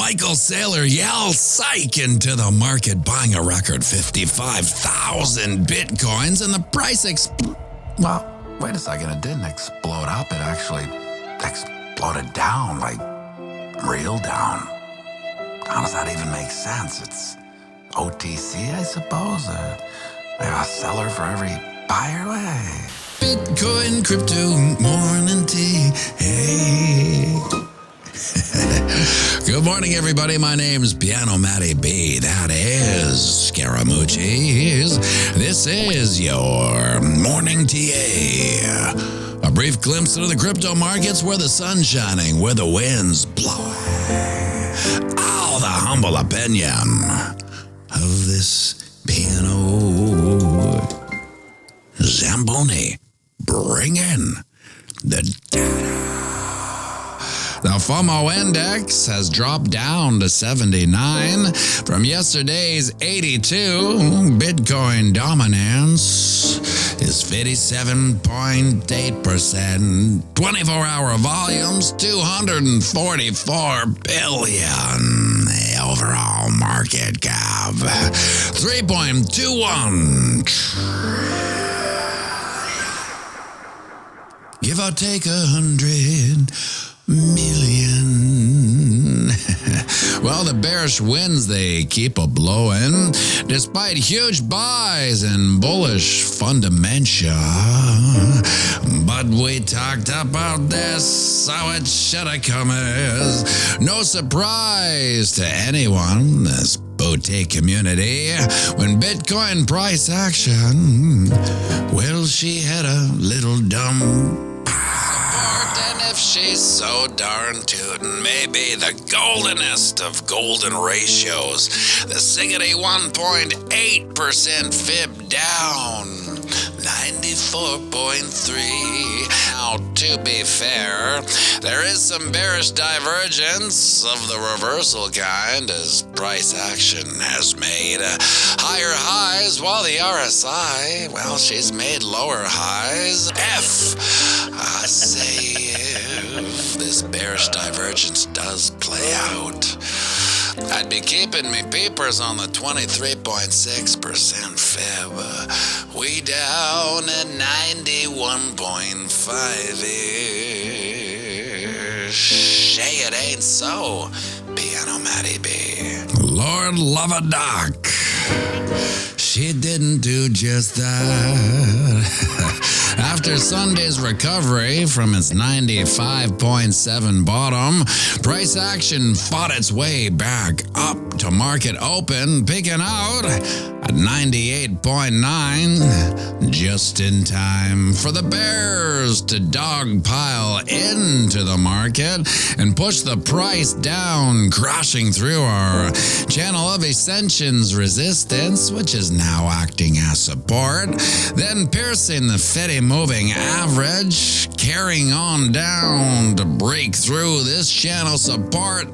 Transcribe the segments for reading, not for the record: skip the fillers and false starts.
Michael Saylor yells psych into the market, buying a record 55,000 bitcoins, and the price well, wait a second, it didn't explode up, it actually exploded down, like real down. How does that even make sense? It's OTC, I suppose? A seller for every buyer? Hey. Bitcoin, crypto, morning tea, hey. Good morning, everybody. My name's Pianomattyb. That is Scaramucci's. This is your morning TA. A brief glimpse into the crypto markets where the sun's shining, where the wind's blowing. Oh, the humble opinion of this piano Zamboni. Bring in the data. The FOMO index has dropped down to 79 from yesterday's 82. Bitcoin dominance is 57.8%. 24-hour volumes, 244 billion. The overall market cap, 3.21 trillion. Give or take 100 million. Well, the bearish winds, they keep a-blowing, despite huge buys in bullish fundamental. But we talked about this, so it shoulda come as no surprise to anyone, this boutique community, when Bitcoin price action, well, she had a little dumb. And if she's so darn tootin', maybe the goldenest of golden ratios, the siggity 1.8% fib down, 94.3. Now, to be fair, there is some bearish divergence of the reversal kind as price action has made higher highs while the RSI, well, she's made lower highs. I say if this bearish divergence does play out, I'd be keeping me peepers on the 23.6% fib. We down at 91.5-ish. Hey, it ain't so, Pianomattyb. Lord love a doc. She didn't do just that. After Sunday's recovery from its 95.7 bottom, price action fought its way back up to market open, peaking out at 98.9, just in time for the bears to dogpile into the market and push the price down, crashing through our channel of ascension's resistance, which is now acting as support, then piercing the 50 moving average, carrying on down to break through this channel support,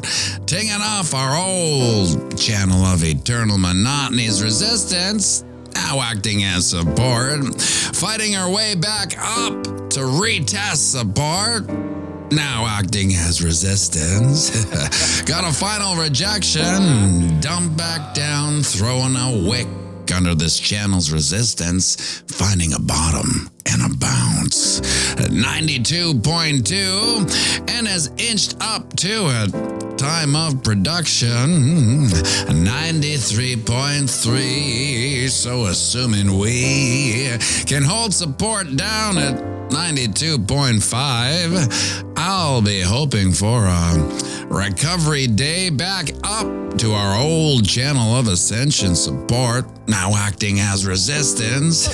taking off our old channel of eternal monotony's resistance, now acting as support, fighting our way back up to retest support, now acting as resistance. Got a final rejection, dump back down, throwing a wick under this channel's resistance, finding a bottom and a bounce at 92.2, and has inched up to at time of production 93.3. So assuming we can hold support down at 92.5, I'll be hoping for a recovery day back up to our old channel of ascension support, now acting as resistance,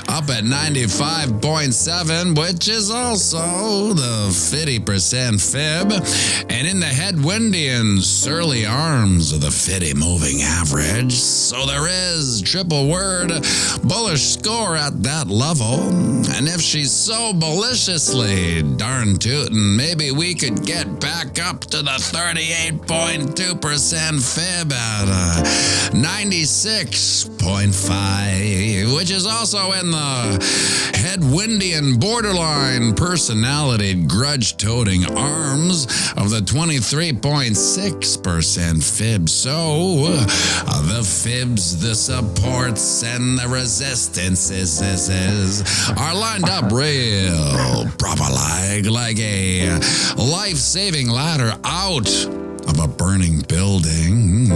up at 95.7, which is also the 50% fib, and in the headwindy and surly arms of the 50 moving average. So there is triple word bullish score at that level. And if she's so bulliciously darn tootin', maybe we could get back up to the 38.2% fib at 96.5, which is also in the headwindy and borderline personality grudge-toting arms of the 23.6% fib. So the fibs, the supports, and the resistances are lined up real proper like a life-saving ladder out of a burning building.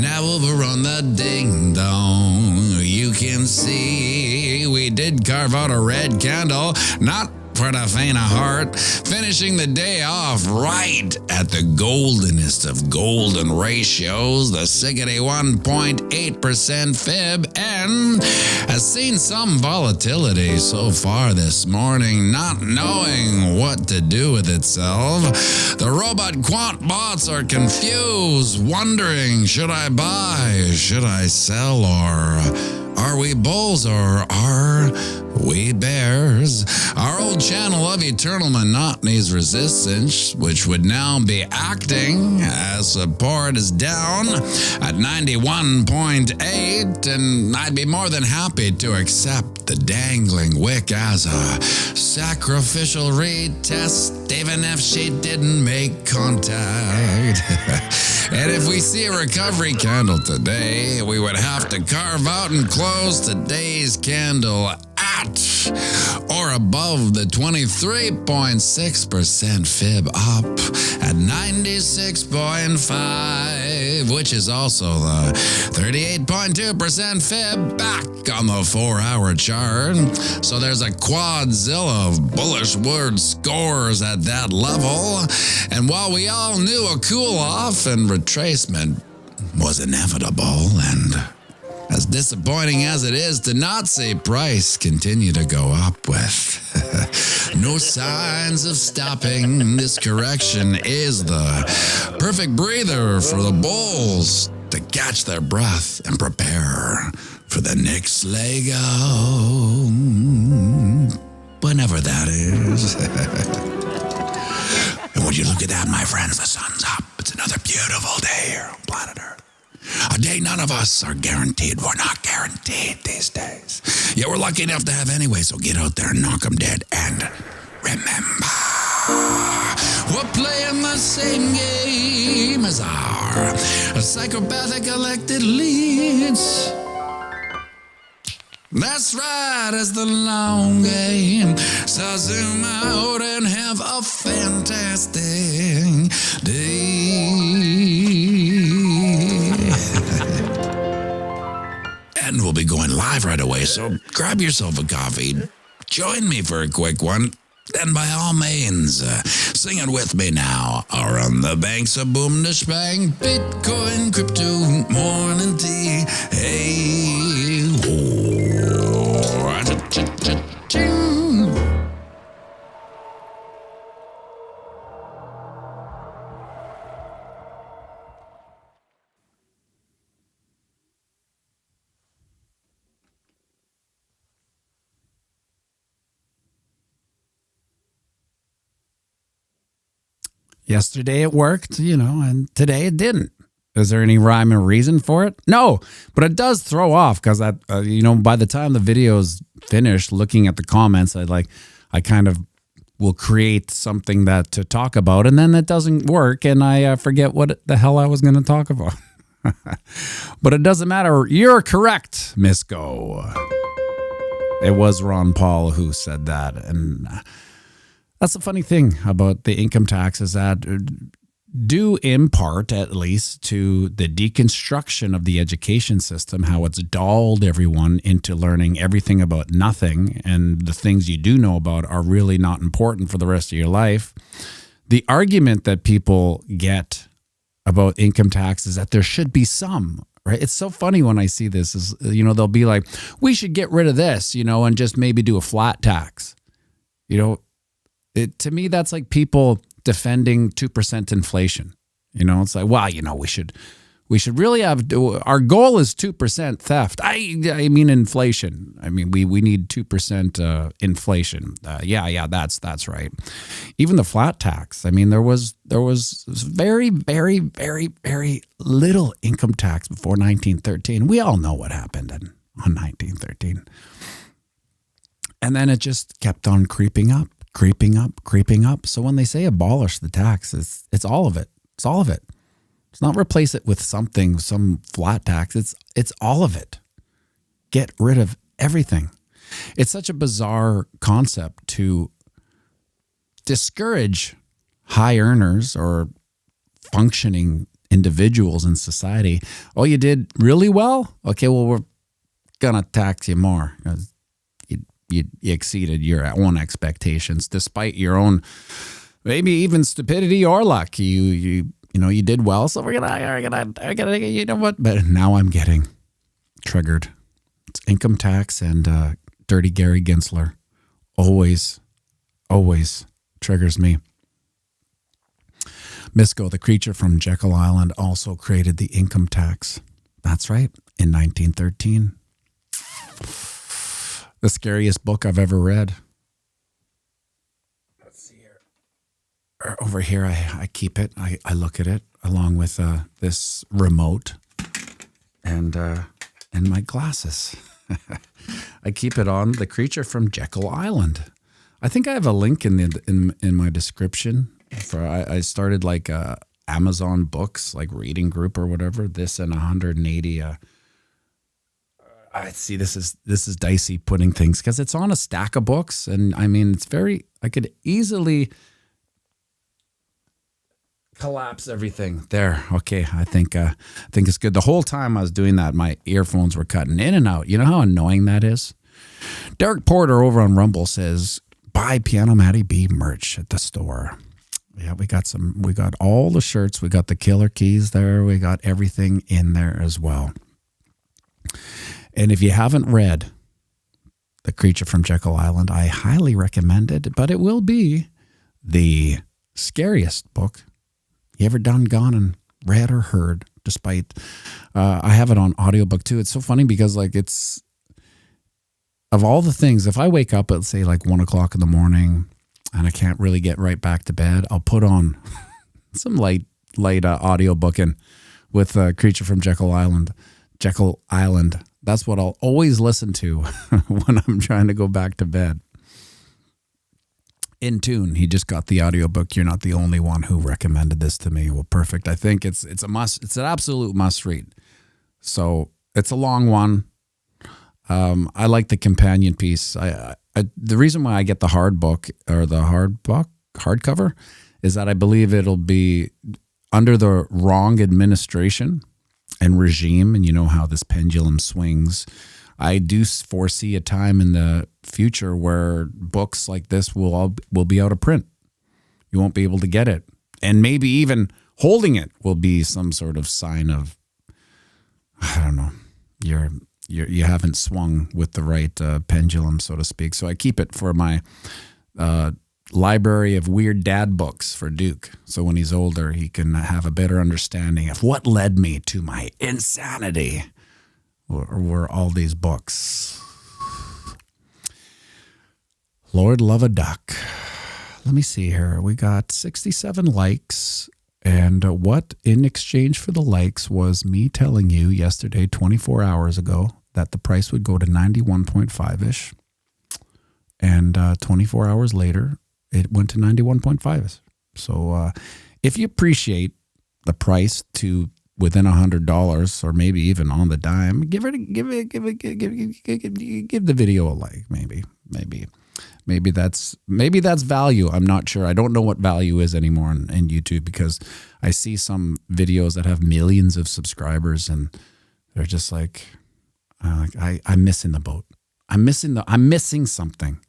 Now over on the ding-dong, you can see we did carve out a red candle, not for the faint of heart, finishing the day off right at the goldenest of golden ratios, the 61.8% fib, and has seen some volatility so far this morning, not knowing what to do with itself. The robot quant bots are confused, wondering, should I buy, should I sell, or are we bulls, or are we bears? Our old channel of eternal monotony's resistance, which would now be acting as support, is down at 91.8, and I'd be more than happy to accept the dangling wick as a sacrificial retest, even if she didn't make contact. And if we see a recovery candle today, we would have to carve out and close today's candle at or above the 23.6% fib, up at 96.5, which is also the 38.2% fib back on the 4-hour chart. So there's a quadzilla of bullish word scores at that level. And while we all knew a cool-off and retracement was inevitable, and as disappointing as it is to not see price continue to go up with no signs of stopping, this correction is the perfect breather for the bulls to catch their breath and prepare for the next leg of, whenever that is. And would you look at that, my friends? The sun's up. It's another beautiful day here on planet Earth. A day none of us are guaranteed. We're not guaranteed these days. Yeah, we're lucky enough to have anyway, so get out there and knock them dead. And remember, we're playing the same game as our psychopathic elected leads. That's right, it's the long game. So zoom out and have a fantastic day. And we'll be going live right away, so grab yourself a coffee. Join me for a quick one. Then by all means, sing it with me now. Or on the banks of boom to spang, Bitcoin, crypto, morning tea. Hey, Yesterday it worked, and today it didn't. Is there any rhyme or reason for it? No, but it does throw off because by the time the video's finished, looking at the comments, I kind of will create something to talk about, and then it doesn't work, and I forget what the hell I was going to talk about. But it doesn't matter. You're correct, Miss Go. It was Ron Paul who said that, and that's the funny thing about the income tax is that due in part, at least, to the deconstruction of the education system, how it's dulled everyone into learning everything about nothing, and the things you do know about are really not important for the rest of your life. The argument that people get about income tax is that there should be some, right? It's so funny when I see this, they'll be like, we should get rid of this, and just maybe do a flat tax. To me, that's like people defending 2% inflation. It's like, well, We should really have, our goal is 2% theft. I mean inflation. I mean, we need 2% inflation. Yeah, that's right. Even the flat tax. I mean, there was very, very, very, very little income tax before 1913. We all know what happened on 1913. And then it just kept on creeping up. So when they say abolish the tax, it's all of it. It's all of it. It's not replace it with something, some flat tax. It's all of it. Get rid of everything. It's such a bizarre concept to discourage high earners or functioning individuals in society. Oh, you did really well? Okay, well, we're going to tax you more because you exceeded your own expectations despite your own maybe even stupidity or luck. You did well, so we're gonna, you know what? But now I'm getting triggered. It's income tax and Dirty Gary Gensler. Always triggers me. Misko, the creature from Jekyll Island, also created the income tax. That's right, in 1913. The scariest book I've ever read. Over here, I keep it. I look at it along with this remote and my glasses. I keep it on. The creature from Jekyll Island. I think I have a link in my description. I started like Amazon Books, like reading group or whatever. This and 180. I see. This is dicey putting things because it's on a stack of books, and I mean it's very. I could easily collapse everything there. Okay, I think it's good. The whole time I was doing that, my earphones were cutting in and out. You know how annoying that is? Derek Porter over on Rumble says, buy pianomattyb merch at the store. Yeah, we got all the shirts. We got the killer keys there. We got everything in there as well. And if you haven't read The Creature from Jekyll Island, I highly recommend it, but it will be the scariest book you ever gone and read or heard, despite I have it on audiobook too. It's so funny because like it's, of all the things, if I wake up at say like 1 o'clock in the morning and I can't really get right back to bed, I'll put on some light audiobook and with Creature from Jekyll Island. That's what I'll always listen to when I'm trying to go back to bed. In Tune, he just got the audiobook. You're not the only one who recommended this to me. Well, perfect. I think it's a must. It's an absolute must read. So it's a long one. I like the companion piece. The reason why I get the hard book or the hardcover is that I believe it'll be under the wrong administration and regime, and you know how this pendulum swings. I do foresee a time in the future where books like this will be out of print. You won't be able to get it. And maybe even holding it will be some sort of sign of, I don't know, you haven't swung with the right pendulum, so to speak. So I keep it for my library of weird dad books for Duke. So when he's older, he can have a better understanding of what led me to my insanity. Were all these books. Lord Love a Duck. Let me see here. We got 67 likes. And what in exchange for the likes was me telling you yesterday, 24 hours ago, that the price would go to 91.5-ish. And 24 hours later, it went to 91.5. So if you appreciate the price to within $100 or maybe even on the dime, give the video a like. Maybe that's value. I'm not sure. I don't know what value is anymore in YouTube because I see some videos that have millions of subscribers and they're just like, I'm missing the boat. I'm missing something.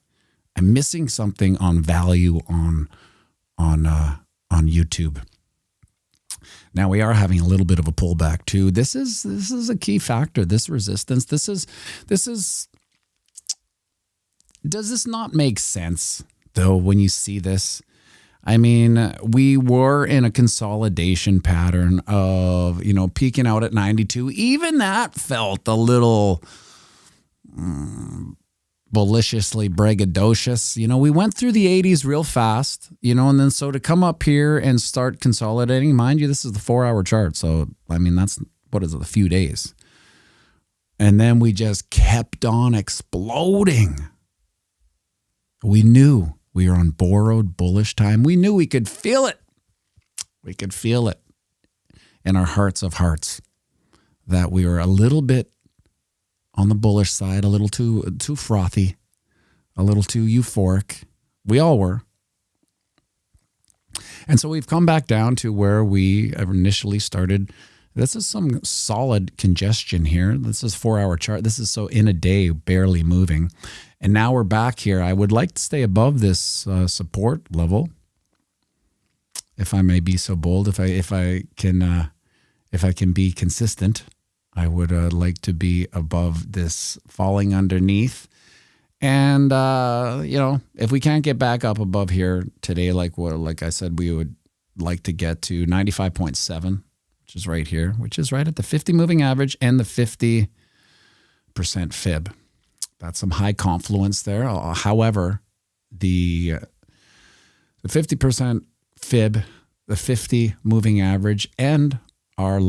I'm missing something on value on YouTube. Now we are having a little bit of a pullback too. This is a key factor. This resistance. This is. Does this not make sense though? When you see this, I mean, we were in a consolidation pattern of, peaking out at 92. Even that felt a little bulliciously braggadocious. We went through the 80s real fast, and then so to come up here and start consolidating, mind you, this is the 4-hour chart. So, I mean, that's, what is it, a few days. And then we just kept on exploding. We knew we were on borrowed bullish time. We knew we could feel it. We could feel it in our hearts of hearts that we were a little bit on the bullish side, a little too frothy, a little too euphoric. We all were. And so we've come back down to where we initially started. This is some solid congestion here. This is 4-hour chart. This is so in a day, barely moving. And now we're back here. I would like to stay above this support level, if I may be so bold. If I can be consistent, I would like to be above this falling underneath. And if we can't get back up above here today, like I said, we would like to get to 95.7. Which is right here, which is right at the 50 moving average and the 50% fib. That's some high confluence there. However, the 50% fib, the 50 moving average, and our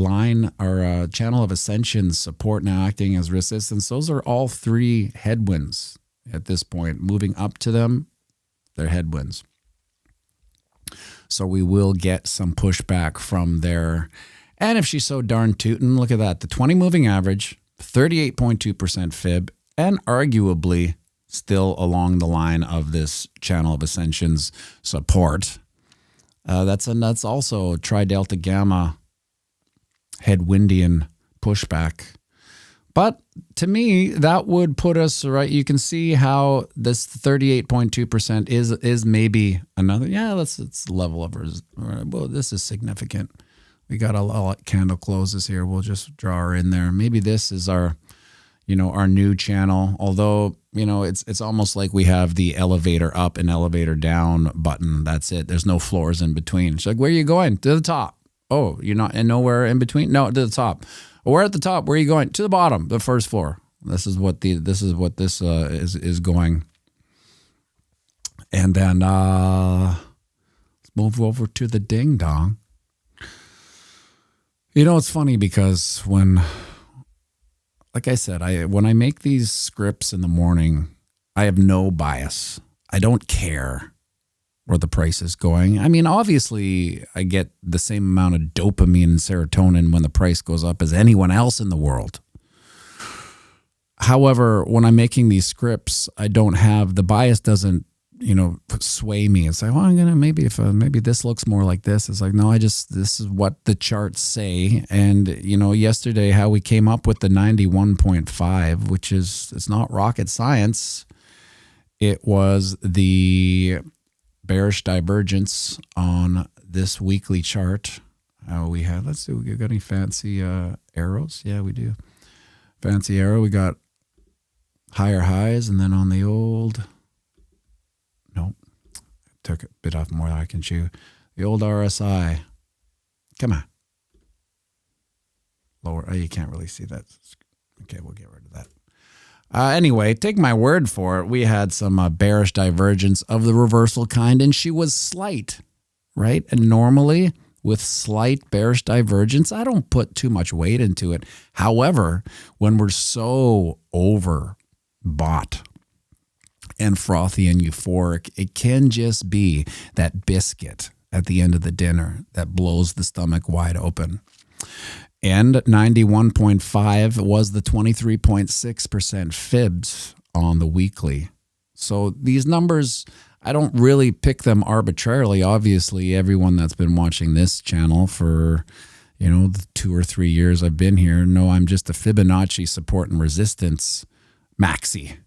channel of ascension support now acting as resistance, those are all three headwinds at this point. Moving up to them, they're headwinds. So we will get some pushback from there. And if she's so darn tootin', look at that. The 20 moving average, 38.2% fib, and arguably still along the line of this channel of ascension's support. That's also tri-delta gamma headwindian pushback. But to me, that would put us right. You can see how this 38.2% is maybe another. Yeah, it's level of. Well, this is significant. We got a candle closes here. We'll just draw her in there. Maybe this is our new channel. Although, it's almost like we have the elevator up and elevator down button. That's it. There's no floors in between. It's like, where are you going? To the top. Oh, you're not, and nowhere in between? No, to the top. We're at the top. Where are you going? To the bottom, the first floor. This is what this is going. And then let's move over to the ding dong. It's funny because like I said, when I make these scripts in the morning, I have no bias. I don't care where the price is going. I mean, obviously, I get the same amount of dopamine and serotonin when the price goes up as anyone else in the world. However, when I'm making these scripts, I don't have, the bias doesn't, sway me. It's like, well, I'm gonna maybe this looks more like this. It's like, no, this is what the charts say. And yesterday how we came up with the 91.5, which it's not rocket science. It was the bearish divergence on this weekly chart. Let's see, we got any fancy arrows? Yeah, we do. Fancy arrow. We got higher highs, and then on the old. Nope. Took a bit off more than I can chew. The old RSI. Come on. Lower. Oh, you can't really see that. Okay, we'll get rid of that. Anyway, take my word for it. We had some bearish divergence of the reversal kind, and she was slight, right? And normally, with slight bearish divergence, I don't put too much weight into it. However, when we're so overbought and frothy and euphoric, it can just be that biscuit at the end of the dinner that blows the stomach wide open. And 91.5 was the 23.6% fibs on the weekly. So these numbers, I don't really pick them arbitrarily. Obviously, everyone that's been watching this channel for, the 2 or 3 years I've been here know I'm just a Fibonacci support and resistance maxi.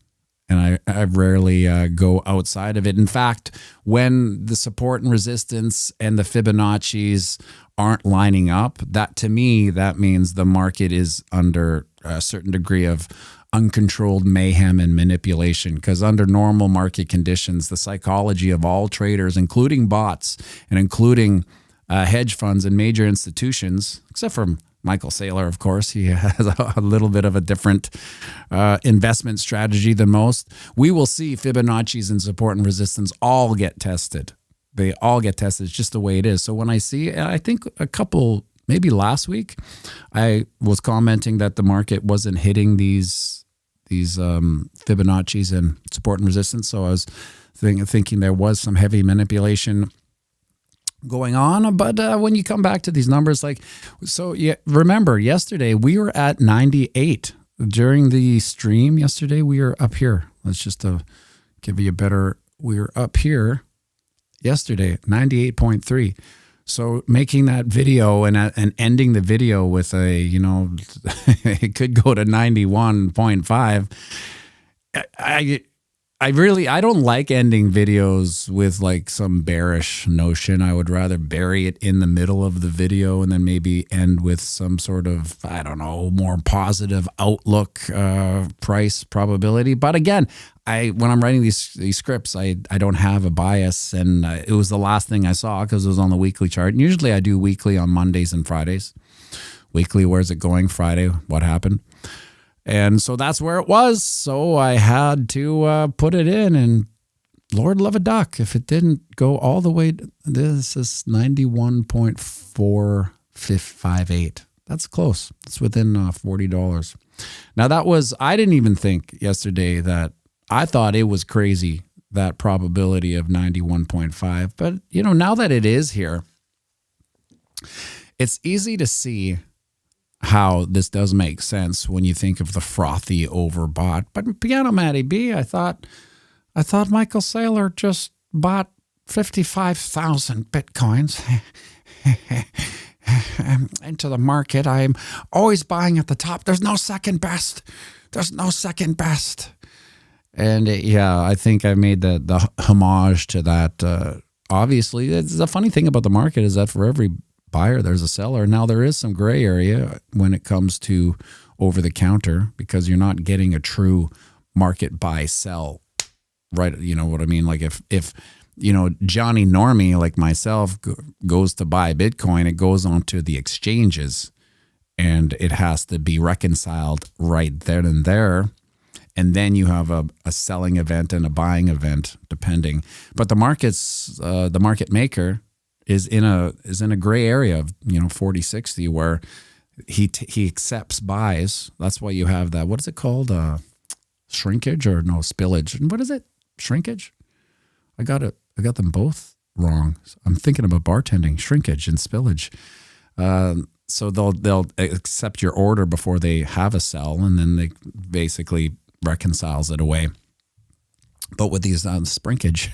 And I rarely go outside of it. In fact, when the support and resistance and the Fibonacci's aren't lining up, that to me, that means the market is under a certain degree of uncontrolled mayhem and manipulation, because under normal market conditions, the psychology of all traders, including bots and including hedge funds and major institutions, except for Michael Saylor, of course, he has a little bit of a different investment strategy than most. We will see Fibonacci's and support and resistance all get tested. They all get tested. It's just the way it is. So when I see, I think a couple, maybe last week, I was commenting that the market wasn't hitting these Fibonacci's and support and resistance. So I was thinking there was some heavy manipulation going on. But when you come back to these numbers, remember yesterday we were at 98 during the stream. Yesterday we were up here. Let's just give you a better. We were up here yesterday, 98.3. So making that video and ending the video with it could go to 91.5. I don't like ending videos with like some bearish notion. I would rather bury it in the middle of the video and then maybe end with some sort of, I don't know, more positive outlook, price probability. But again, when I'm writing these scripts, I don't have a bias, and it was the last thing I saw because it was on the weekly chart. And usually I do weekly on Mondays and Fridays. Weekly, where's it going? Friday, what happened? And so that's where it was. So I had to put it in, and Lord love a duck if it didn't go all the way. This is 91.458. That's close. It's within $40. Now I didn't even think yesterday that, I thought it was crazy, that probability of 91.5. But, now that it is here, it's easy to see how this does make sense when you think of the frothy overbought. But pianomattyb, I thought Michael Saylor just bought 55,000 Bitcoins into the market. I'm always buying at the top. There's no second best. And I think I made the homage to that. Obviously, the funny thing about the market is that for every buyer, there's a seller. Now, there is some gray area when it comes to over the counter, because you're not getting a true market buy sell, right? You know what I mean? Like if Johnny Normie like myself goes to buy Bitcoin, it goes onto the exchanges and it has to be reconciled right then and there. And then you have a selling event and a buying event, depending. But the market maker is in a gray area of 40-60, where he accepts buys. That's why you have that. What is it called? Shrinkage or no spillage? And what is it? Shrinkage? I got them both wrong. I'm thinking about bartending. Shrinkage and spillage. So they'll accept your order before they have a sell, and then they basically reconciles it away. But with these sprinkage,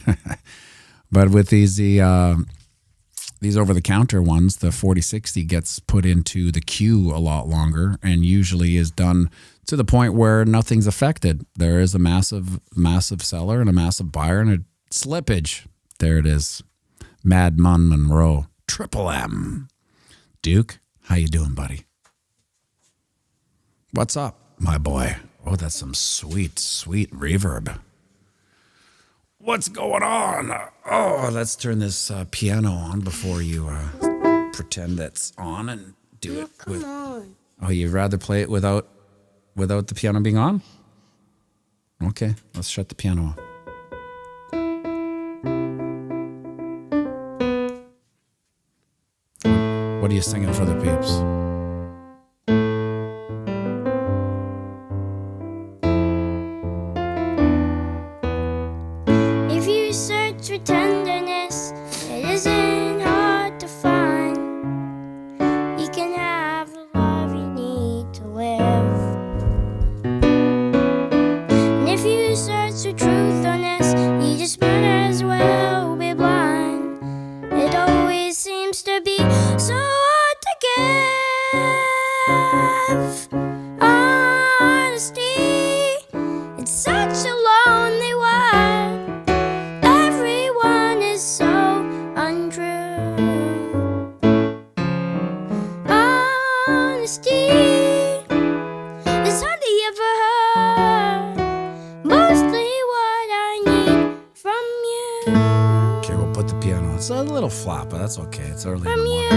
but with these over-the-counter ones, the 40-60 gets put into the queue a lot longer, and usually is done to the point where nothing's affected. There is a massive seller and a massive buyer and a slippage. There it is. Mad Mun Monroe, Triple M. Duke, how you doing, buddy? What's up, my boy? Oh, that's some sweet, sweet reverb. What's going on? Oh, let's turn this piano on before you pretend that's on and do it with. On. Oh, you'd rather play it without the piano being on? Okay, let's shut the piano off. What are you singing for the peeps? Tenderness, it isn't hard to find. You can have the love you need to live. And if you search for truthfulness, you just might as well be blind. It always seems to be so hard to get. It's a little flat, but that's okay. It's early in the From morning. you.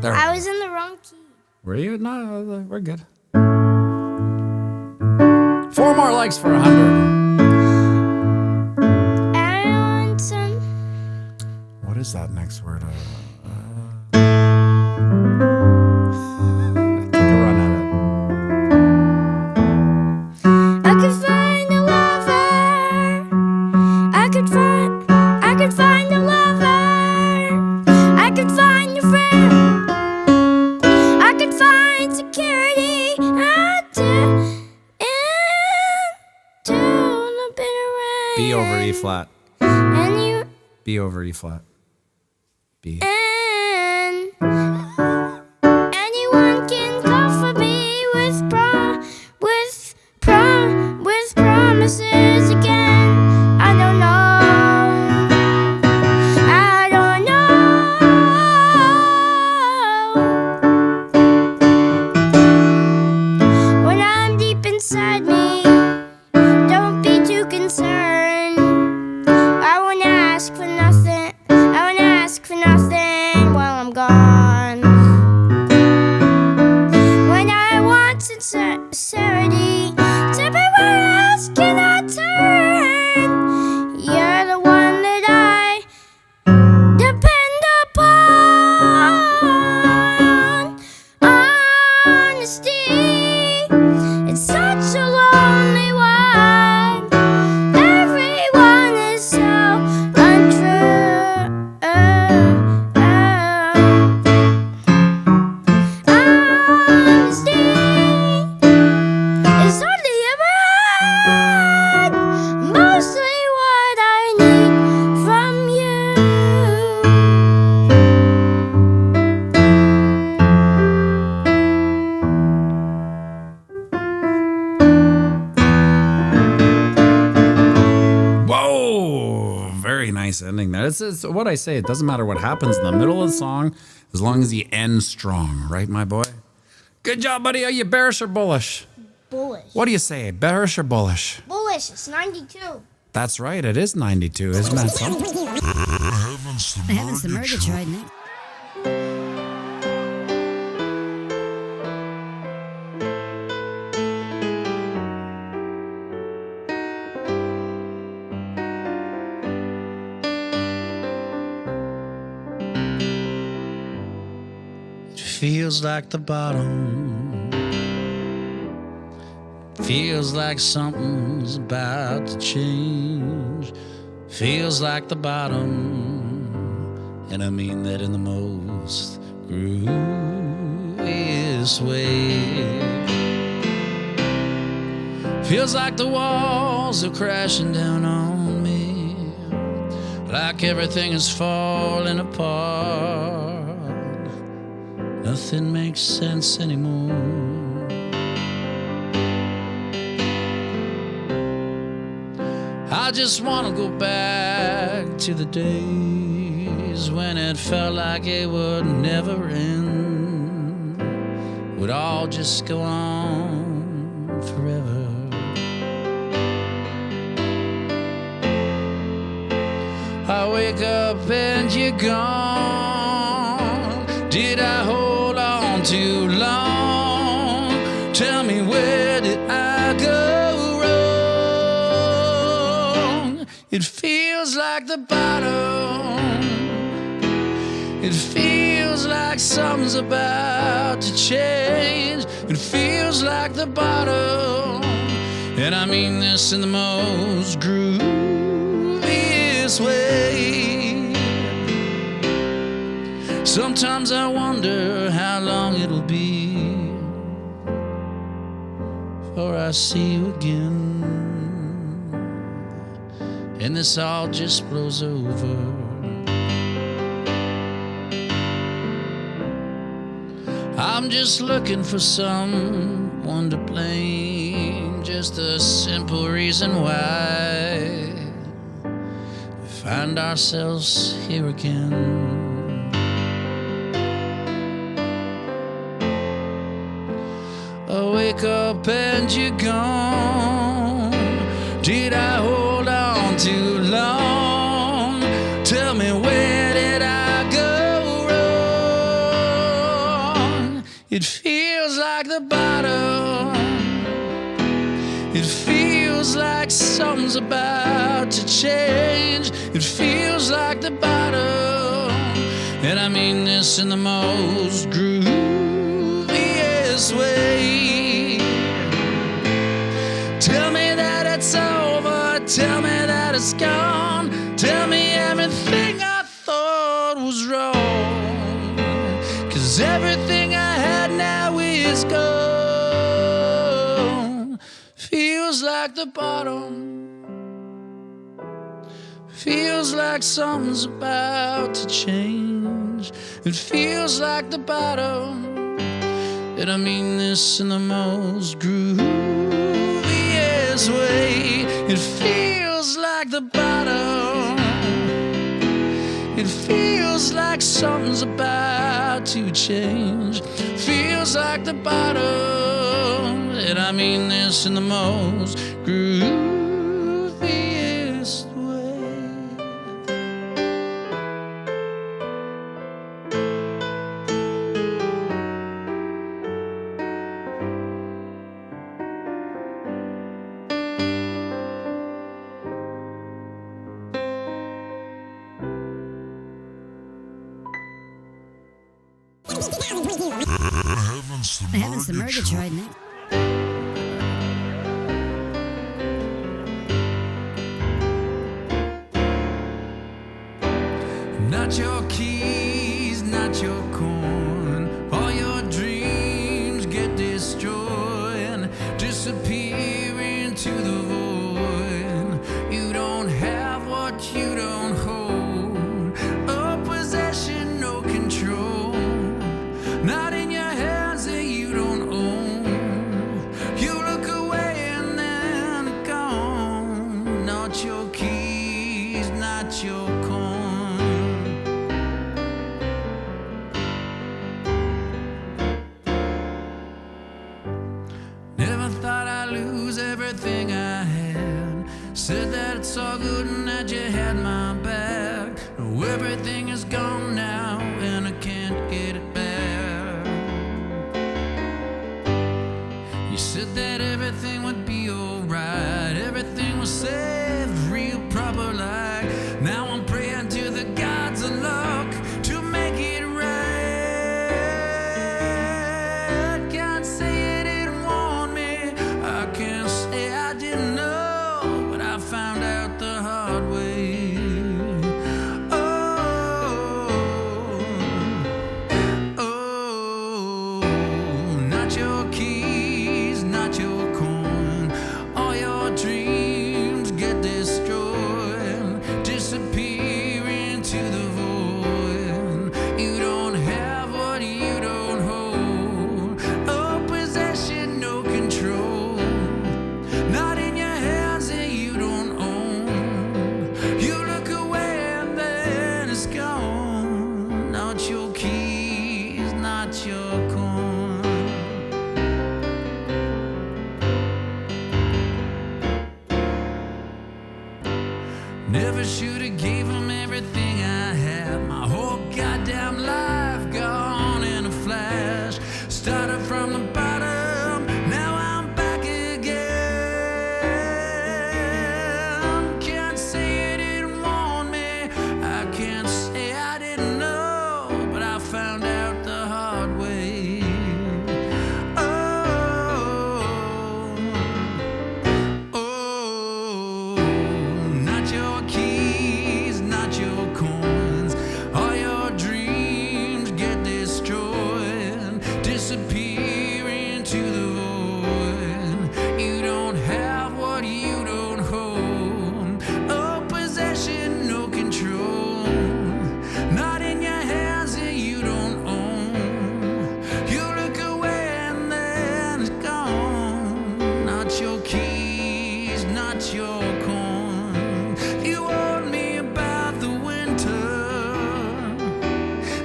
There. I was in the wrong key. Were you? No, we're good. 4 more likes for 100. I want some. What is that next word? I take a run at it. I could find a lover. I could find a lover. I could find a friend. I could find security. B over E flat. And you B over E flat. B. and anyone can go for me with promises again. I don't know. When I'm deep inside me, don't be too concerned. I won't ask for nothing. I won't ask for nothing while I'm gone. When I want sincerity, tell me where else can I turn? You're the one that I depend upon. Honesty, it's such a lonely one. Everyone is so untrue. Honesty is only about mostly what I need from you. Whoa! Very nice ending there. It's what I say. It doesn't matter what happens in the middle of the song, as long as you end strong, right, my boy? Good job, buddy. Are you bearish or bullish? Bullish. What do you say, bearish or bullish? Bullish, it's 92. That's right. It is 92, isn't that something? Heavens, the Murgatroyd next. Feels like the bottom. Feels like something's about to change. Feels like the bottom. And I mean that in the most grooviest way. Feels like the walls are crashing down on me. Like everything is falling apart. Nothing makes sense anymore. I just want to go back to the days when it felt like it would never end. Would all just go on forever. I wake up and you're gone. Did I hold on too long? Tell me, where did I go wrong? It feels like the bottom. It feels like something's about to change. It feels like the bottom. And I mean this in the most grooviest way. Sometimes I wonder how long it'll be before I see you again, and this all just blows over. I'm just looking for someone to blame, just a simple reason why we find ourselves here again. I wake up and you're gone. Did I hold on too long? Tell me, where did It feels like something's about to change. It feels like the bottom, and I mean this in the most grooviest way. Tell me that it's over, tell me that it's gone, tell me everything I thought was wrong, 'cause everything I had now is gone. Feels like the bottom, feels like something's about to change. It feels like the bottom, and I mean this in the most grooviest way. It feels like the bottom, it feels like something's about to change. Feels like the bottom, and I mean this in the most grooviest way. Heavens to Murgatroyd, man. Not your keys, not your corn. All your dreams get destroyed, disappear into the void. You don't have what you don't hold. Oh, possession, no control. Not in your hands that you don't own. You look away and then gone. Not your keys, not your corn. Never thought I'd lose everything I had. Said that it's all good and that you had my back. No, everything is gone now and I can't get it back. You said that everything would be alright. Everything was safe, real proper like. Now I'm praying to the gods of luck to make it right. Can't say you didn't want me, I can't say I didn't know, but I found out the hard way. Oh, not your keys, not your corn. All your dreams get destroyed, disappear into the void. You don't have what you don't hold. Oh, possession, no control. Not in your hands that you don't own. You look away and then it's gone. Not your keys, not your corn. Never should've gave him everything I had. My whole goddamn life gone in a flash. Started from the bottom, now I'm back again. Can't say you didn't want me, I can't say I didn't know, but I found out the hard way. Oh, not your keys, not your coins. All your dreams get destroyed, disappear into the void. You don't have what you don't hold. Oh, possession, no control. Not in your hands that you don't own. You look away and then it's gone. Not your keys, not your corn. You warned me about the winter.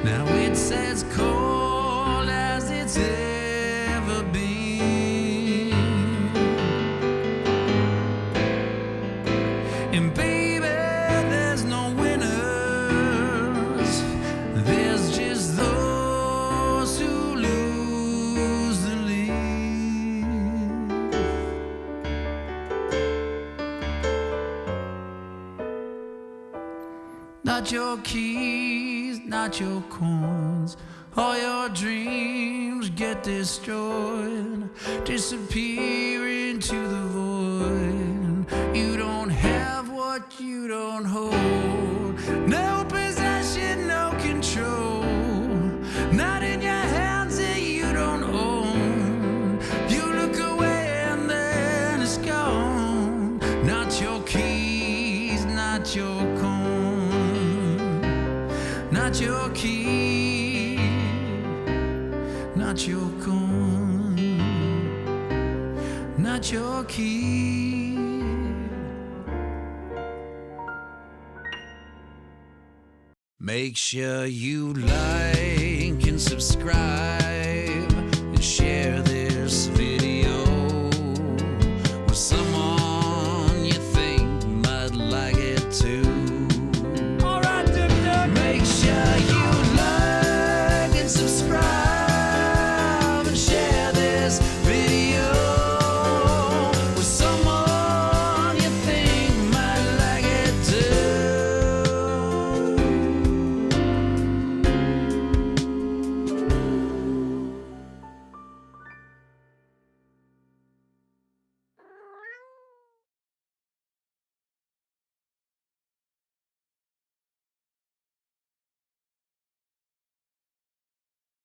Now it's as cold as it's ever been. And baby, there's no winners. There's just those who lose the lead. Not your keys, not your coins. All your dreams get destroyed, disappear into the void. You don't have what you don't hold. No possession, no control. Not in your hands that you don't own. You look away and then it's gone. Not your keys, not your coin. Not your keys, not your coin. Not your keys. Make sure you like and subscribe and share this video with some